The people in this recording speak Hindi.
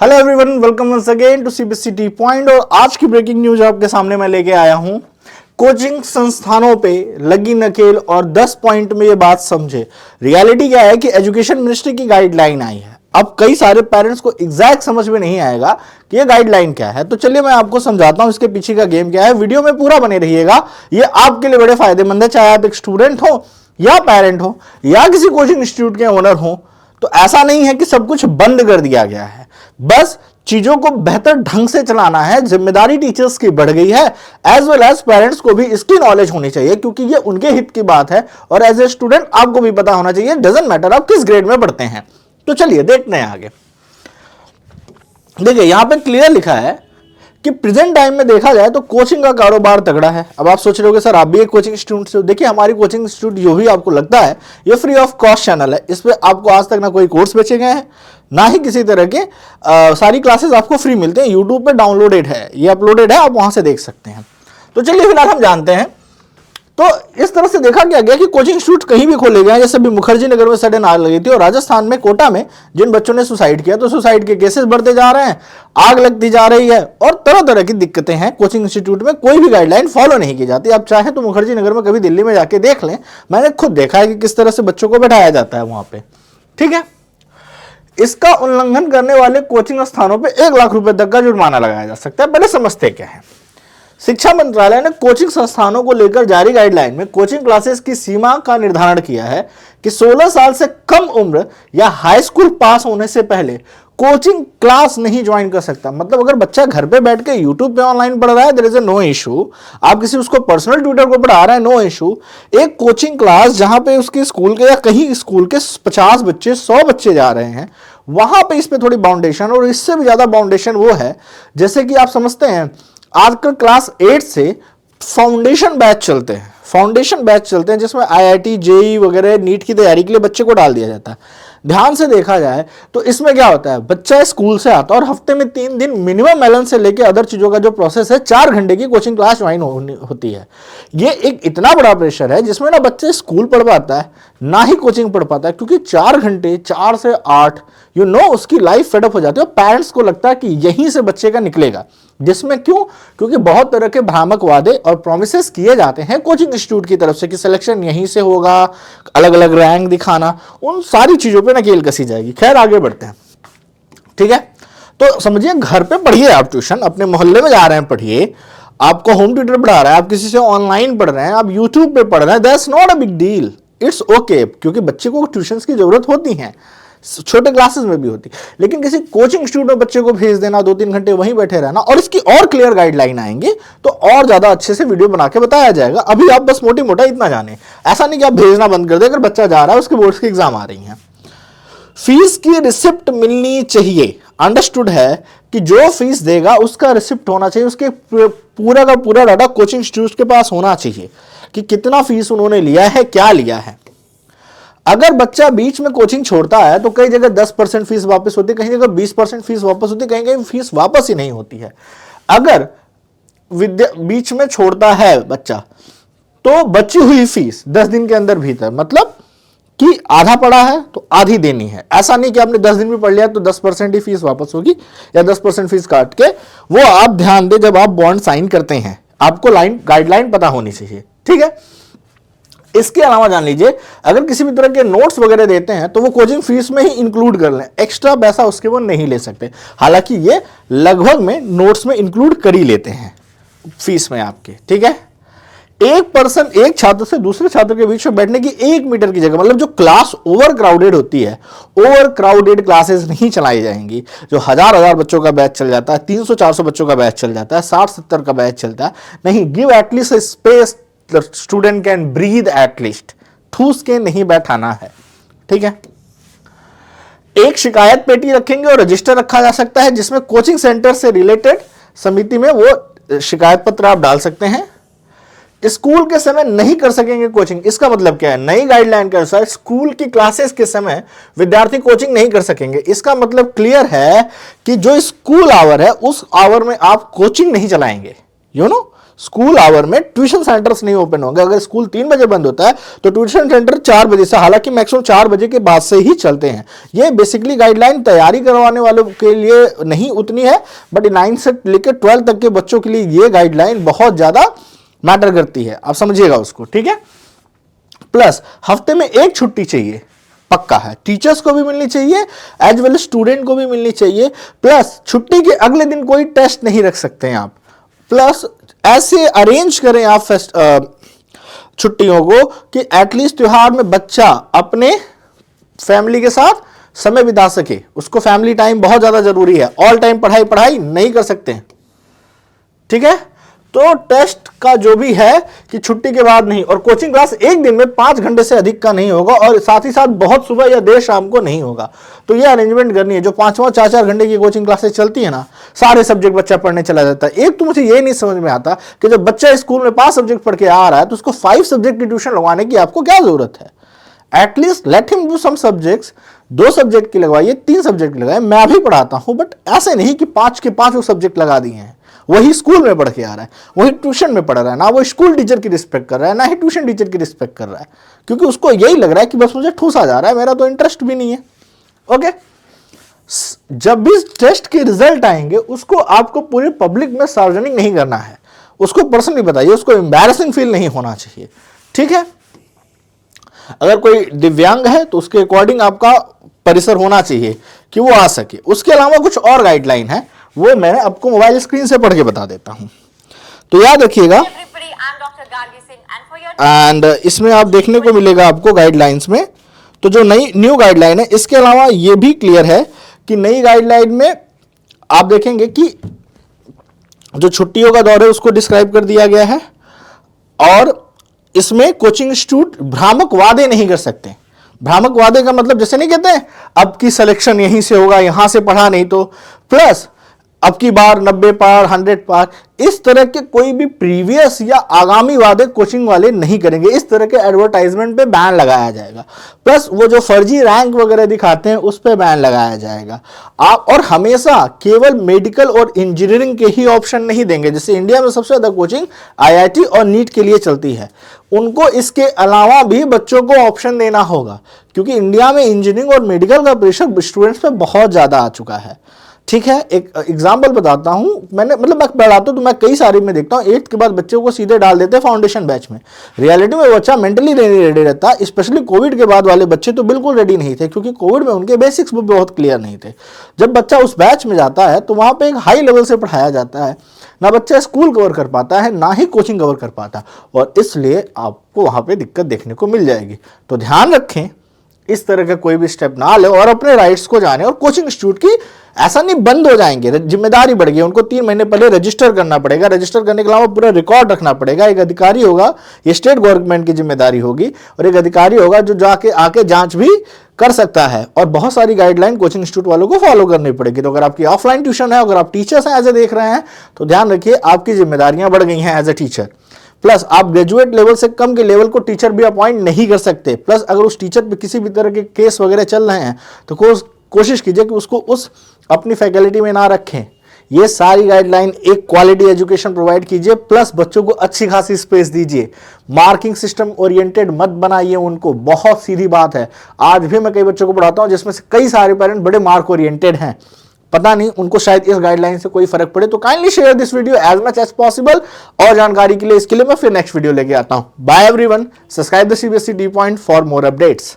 Hello everyone, welcome once again to CBSE T point. और आज की ब्रेकिंग न्यूज आपके सामने मैं लेके आया हूं। कोचिंग संस्थानों पे लगी नकेल और 10 पॉइंट में ये बात समझे। रियलिटी क्या है कि एजुकेशन मिनिस्ट्री की गाइडलाइन आई है। अब कई सारे पेरेंट्स को एग्जैक्ट समझ में नहीं आएगा कि ये गाइडलाइन क्या है, तो चलिए मैं आपको समझाता हूं इसके पीछे का गेम क्या है। वीडियो में पूरा बने रहिएगा, ये आपके लिए बड़े फायदेमंद है। चाहे आप एक स्टूडेंट हो या पेरेंट हो या किसी कोचिंग इंस्टीट्यूट के ओनर हो, तो ऐसा नहीं है कि सब कुछ बंद कर दिया गया है। बस चीजों को बेहतर ढंग से चलाना है। जिम्मेदारी टीचर्स की बढ़ गई है, एज वेल एज पेरेंट्स को भी इसकी नॉलेज होनी चाहिए, क्योंकि ये उनके हित की बात है। और एज ए स्टूडेंट आपको भी पता होना चाहिए, डजंट मैटर आप किस ग्रेड में पढ़ते हैं। तो चलिए देखते हैं आगे। देखिए यहां पे क्लियर लिखा है कि प्रेजेंट टाइम में देखा जाए तो कोचिंग का कारोबार तगड़ा है। अब आप सोच रहे हो कि सर आप भी एक कोचिंग इंस्टीट्यूट से हो। देखिए हमारी कोचिंग इंस्टीट्यूट जो भी आपको लगता है ये फ्री ऑफ कॉस्ट चैनल है। इस पे आपको आज तक ना कोई कोर्स बेचे गए हैं, ना ही किसी तरह के सारी क्लासेस आपको फ्री मिलते हैं। यूट्यूब पे डाउनलोडेड है, ये अपलोडेड है, आप वहां से देख सकते हैं। तो चलिए फिलहाल हम जानते हैं। तो इस तरह से देखा क्या गया कि कोचिंग इंस्टीट्यूट कहीं भी खोले गए, जैसे भी मुखर्जी नगर में सडन आग लगी थी, और राजस्थान में कोटा में जिन बच्चों ने सुसाइड किया, तो सुसाइड के केसेस बढ़ते जा रहे हैं, आग लगती जा रही है और तरह तरह की दिक्कतें हैं। कोचिंग इंस्टीट्यूट में कोई भी गाइडलाइन फॉलो नहीं की जाती। आप चाहे तो मुखर्जी नगर में कभी दिल्ली में जाके देख लें, मैंने खुद देखा है कि किस तरह से बच्चों को बैठाया जाता है वहां पे। ठीक है, इसका उल्लंघन करने वाले कोचिंग स्थानों पर 1 लाख रुपए तक का जुर्माना लगाया जा सकता है। पहले समझते क्या है। शिक्षा मंत्रालय ने कोचिंग संस्थानों को लेकर जारी गाइडलाइन में कोचिंग क्लासेस की सीमा का निर्धारण किया है कि 16 साल से कम उम्र या हाई स्कूल पास होने से पहले कोचिंग क्लास नहीं ज्वाइन कर सकता। मतलब अगर बच्चा घर पे बैठ के यूट्यूब पे ऑनलाइन पढ़ रहा है, देयर इज नो इशू। आप किसी उसको पर्सनल ट्यूटर को पढ़ा रहे हैं, नो इशू। एक कोचिंग क्लास जहां पे उसके स्कूल के या कहीं स्कूल के 50 बच्चे 100 बच्चे जा रहे हैं, वहां पे इस पे थोड़ी बाउंडेशन, और इससे भी ज्यादा बाउंडेशन वो है जैसे कि आप समझते हैं आजकल क्लास 8 से फाउंडेशन बैच चलते हैं। फाउंडेशन बैच चलते हैं जिसमें आईआईटी, जेई वगैरह नीट की तैयारी के लिए बच्चे को डाल दिया जाता है। ध्यान से देखा जाए तो इसमें क्या होता है, बच्चा स्कूल से आता है और हफ्ते में 3 दिन मिनिमम एलन से लेके अदर चीजों का जो प्रोसेस है 4 घंटे की कोचिंग क्लास ज्वाइन होती है। ये एक इतना बड़ा प्रेशर है जिसमें ना बच्चे स्कूल पढ़ पाता है ना ही कोचिंग पढ़ पाता है, क्योंकि 4 घंटे 4 से 8 उसकी लाइफ फेडअप हो जाती है। और पेरेंट्स को लगता है कि यहीं से बच्चे का निकलेगा, जिसमें क्योंकि बहुत तरह के भ्रामक वादे और प्रोमिसेस किए जाते हैं कोचिंग इंस्टीट्यूट की तरफ से कि सिलेक्शन यहीं से होगा, अलग अलग रैंक दिखाना, उन सारी चीजों पे नकेल कसी जाएगी। खैर आगे बढ़ते हैं। ठीक है, तो समझिए घर पे पढ़िए, आप ट्यूशन अपने मोहल्ले में जा रहे हैं पढ़िए, आपको होम ट्यूटर पढ़ा रहा है, आप किसी से ऑनलाइन पढ़ रहे हैं, आप यूट्यूब पे पढ़ रहे हैं, that's not a big deal, it's okay. क्योंकि बच्चे को ट्यूशन की जरूरत होती है, छोटे क्लासेस में भी होती, लेकिन किसी कोचिंग इंस्टीट्यूट में बच्चे को भेज देना, 2-3 घंटे वहीं बैठे रहना, और इसकी और क्लियर गाइडलाइन आएंगे तो और ज्यादा अच्छे से वीडियो बना के बताया जाएगा। अभी आप बस मोटी मोटा इतना जाने, ऐसा नहीं कि आप भेजना बंद कर दे। अगर बच्चा जा रहा है, उसके बोर्ड्स की एग्जाम आ रही है, फीस की रिसिप्ट मिलनी चाहिए। अंडरस्टूड है कि जो फीस देगा उसका रिसिप्ट होना चाहिए, उसके पूरा का पूरा डाटा कोचिंग इंस्टीट्यूट के पास होना चाहिए कि कितना फीस उन्होंने लिया है, क्या लिया है। अगर बच्चा बीच में कोचिंग छोड़ता है तो कई जगह 10% फीस वापस होती है, कहीं जगह 20% फीस वापस होती है, कहीं कहीं फीस वापस ही नहीं होती है। अगर बीच में छोड़ता है बच्चा तो बची हुई फीस 10 दिन के अंदर भीतर, मतलब कि आधा पढ़ा है तो आधी देनी है। ऐसा नहीं कि आपने 10 दिन में पढ़ लिया तो 10% ही फीस वापस होगी या 10% फीस काट के, वो आप ध्यान दें जब आप बॉन्ड साइन करते हैं, आपको गाइडलाइन पता होनी चाहिए। ठीक है, इसके अलावा जान लीजिए अगर किसी भी तरह के नोट्स वगैरह देते हैं तो वो कोचिंग फीस में ही इंक्लूड कर लें, एक्स्ट्रा पैसा उसके वो नहीं ले सकते। हालांकि ये लगभग में नोट्स में इंक्लूड कर ही लेते हैं फीस में आपके। ठीक है, एक छात्र से दूसरे छात्र के बीच में बैठने की 1 मीटर की जगह, मतलब जो क्लास ओवर क्राउडेड होती है, ओवर क्राउडेड क्लासेस नहीं चलाई जाएंगी। जो हजार बच्चों का बैच चल जाता है, 300-400 बच्चों का बैच चल जाता है, 60-70 का बैच चलता है, नहीं, give at least space, student can breathe at least, ठूस के नहीं बैठाना है। ठीक है, एक शिकायत पेटी रखेंगे और रजिस्टर रखा जा सकता है जिसमें कोचिंग सेंटर से रिलेटेड समिति में वो शिकायत पत्र आप डाल सकते हैं। स्कूल के समय नहीं कर सकेंगे कोचिंग, इसका मतलब क्या है, नई गाइडलाइन के अनुसार स्कूल की क्लासेस के समय विद्यार्थी कोचिंग नहीं कर सकेंगे। इसका मतलब क्लियर है कि जो स्कूल आवर है उस आवर में आप कोचिंग नहीं चलाएंगे। स्कूल आवर में ट्यूशन सेंटर्स नहीं ओपन होंगे। अगर स्कूल 3 बजे बंद होता है तो ट्यूशन सेंटर 4 बजे से, हालांकि मैक्सिमम 4 बजे के बाद से ही चलते हैं। ये बेसिकली गाइडलाइन तैयारी करवाने वालों के लिए नहीं उतनी है, बट 9 से लेकर 12 तक के बच्चों के लिए ये गाइडलाइन बहुत ज्यादा मैटर करती है, आप समझिएगा उसको, ठीक है। प्लस हफ्ते में एक छुट्टी चाहिए, पक्का है, टीचर्स को भी मिलनी चाहिए एज वेल स्टूडेंट को भी मिलनी चाहिए। प्लस छुट्टी के अगले दिन कोई टेस्ट नहीं रख सकते हैं आप। प्लस ऐसे अरेंज करें आप छुट्टियों को कि एटलीस्ट त्योहार में बच्चा अपने फैमिली के साथ समय बिता सके। उसको फैमिली टाइम बहुत ज्यादा जरूरी है, ऑल टाइम पढ़ाई पढ़ाई नहीं कर सकते, ठीक है। तो टेस्ट का जो भी है कि छुट्टी के बाद नहीं, और कोचिंग क्लास एक दिन में 5 घंटे से अधिक का नहीं होगा, और साथ ही साथ बहुत सुबह या देर शाम को नहीं होगा। तो ये अरेंजमेंट करनी है। जो 5-5 4-4 घंटे की कोचिंग क्लासेस चलती है ना, सारे सब्जेक्ट बच्चा पढ़ने चला जाता है। एक तो मुझे ये नहीं समझ में आता कि जब बच्चा स्कूल में 5 सब्जेक्ट पढ़ के आ रहा है तो उसको 5 सब्जेक्ट की ट्यूशन लगवाने की आपको क्या जरूरत है। At least let him do some subjects, 2 subject की लगवाइए, 3 सब्जेक्ट की लगाइए। मैं भी पढ़ाता हूं, बट ऐसे नहीं कि 5 के 5 सब्जेक्ट लगा दिए हैं। वही स्कूल में पढ़ के आ रहा है, वही ट्यूशन में पढ़ रहा है, ना वो स्कूल टीचर की रिस्पेक्ट कर रहा है, ना ही ट्यूशन टीचर की रिस्पेक्ट कर रहा है, क्योंकि उसको यही लग रहा है कि बस मुझे ठूसा जा रहा है, मेरा तो इंटरेस्ट भी नहीं है। ओके, जब भी टेस्ट के रिजल्ट आएंगे उसको आपको पूरे पब्लिक में सार्वजनिक नहीं करना है, उसको पर्सनली बताइए, उसको एम्बैरेसिंग फील नहीं होना चाहिए, ठीक है। अगर कोई दिव्यांग है तो उसके अकॉर्डिंग आपका परिसर होना चाहिए कि वो आ सके। उसके अलावा कुछ और गाइडलाइन है, वो मैं आपको मोबाइल स्क्रीन से पढ़ के बता देता हूं, तो याद रखिएगा। एंड इसमें आप देखने को मिलेगा आपको गाइडलाइंस में, तो जो न्यू गाइडलाइन है, इसके अलावा ये भी क्लियर है कि नई गाइडलाइन में आप देखेंगे कि जो छुट्टियों का दौर है उसको डिस्क्राइब कर दिया गया है, और इसमें कोचिंग इंस्टीट्यूट भ्रामक वादे नहीं कर सकते। भ्रामक वादे का मतलब जैसे नहीं कहते अब की सिलेक्शन यहीं से होगा, यहां से पढ़ा नहीं तो, प्लस अब की बार 90 पार 100 पार, इस तरह के कोई भी प्रीवियस या आगामी वादे कोचिंग वाले नहीं करेंगे। इस तरह के एडवर्टाइजमेंट पे बैन लगाया जाएगा। प्लस वो जो फर्जी रैंक वगैरह दिखाते हैं उस पे बैन लगाया जाएगा। आप और हमेशा केवल मेडिकल और इंजीनियरिंग के ही ऑप्शन नहीं देंगे। जैसे इंडिया में सबसे ज्यादा कोचिंग IIT और नीट के लिए चलती है, उनको इसके अलावा भी बच्चों को ऑप्शन देना होगा, क्योंकि इंडिया में इंजीनियरिंग और मेडिकल का प्रेशर स्टूडेंट्स पे बहुत ज्यादा आ चुका है, ठीक है। एक एग्जाम्पल बताता हूं, मैंने मतलब मैं पढ़ाता हूं तो मैं कई सारे में देखता हूं 8th के बाद बच्चों को सीधे डाल देते हैं फाउंडेशन बैच में। रियलिटी में बच्चा मेंटली नहीं रेडी रहता, स्पेशली कोविड के बाद वाले बच्चे तो बिल्कुल रेडी नहीं थे, क्योंकि कोविड में उनके बेसिक्स भी बहुत क्लियर नहीं थे। जब बच्चा उस बैच में जाता है तो वहां पर एक हाई लेवल से पढ़ाया जाता है, ना बच्चा स्कूल कवर कर पाता है ना ही कोचिंग कवर कर पाता, और इसलिए आपको वहां पे दिक्कत देखने को मिल जाएगी। तो ध्यान रखें, इस तरह का कोई भी स्टेप ना ले और अपने राइट्स को जाने। और कोचिंग इंस्टीट्यूट की ऐसा नहीं बंद हो जाएंगे, जिम्मेदारी बढ़ गई, उनको 3 महीने पहले रजिस्टर करना पड़ेगा। रजिस्टर करने के अलावा पूरा रिकॉर्ड रखना पड़ेगा। एक अधिकारी होगा, ये स्टेट गवर्नमेंट की जिम्मेदारी होगी, और एक अधिकारी होगा जो जाके आके जांच भी कर सकता है। और बहुत सारी गाइडलाइन कोचिंग इंस्टीट्यूट वालों को फॉलो करनी पड़ेगी। तो अगर आपकी ऑफलाइन ट्यूशन है, अगर आप टीचर्स हैं, एज ए देख रहे हैं, तो ध्यान रखिए आपकी जिम्मेदारियां बढ़ गई हैं एज ए टीचर। प्लस आप ग्रेजुएट लेवल से कम के लेवल को टीचर भी अपॉइंट नहीं कर सकते। प्लस अगर उस टीचर पे किसी भी तरह के केस वगैरह चल रहे हैं तो कोशिश कीजिए कि उसको उस अपनी फैकल्टी में ना रखें। ये सारी गाइडलाइन, एक क्वालिटी एजुकेशन प्रोवाइड कीजिए, प्लस बच्चों को अच्छी खासी स्पेस दीजिए। मार्किंग सिस्टम ओरिएंटेड मत बनाइए उनको, बहुत सीधी बात है। आज भी मैं कई बच्चों को पढ़ाता हूं जिसमें से कई सारे पेरेंट बड़े मार्क ओरिएंटेड हैं, पता नहीं उनको शायद इस गाइडलाइन से कोई फर्क पड़े। तो kindly share this video as much as possible. और जानकारी के लिए इसके लिए मैं फिर नेक्स्ट वीडियो लेके आता हूं। Bye everyone, subscribe the CBSE D Point for more updates.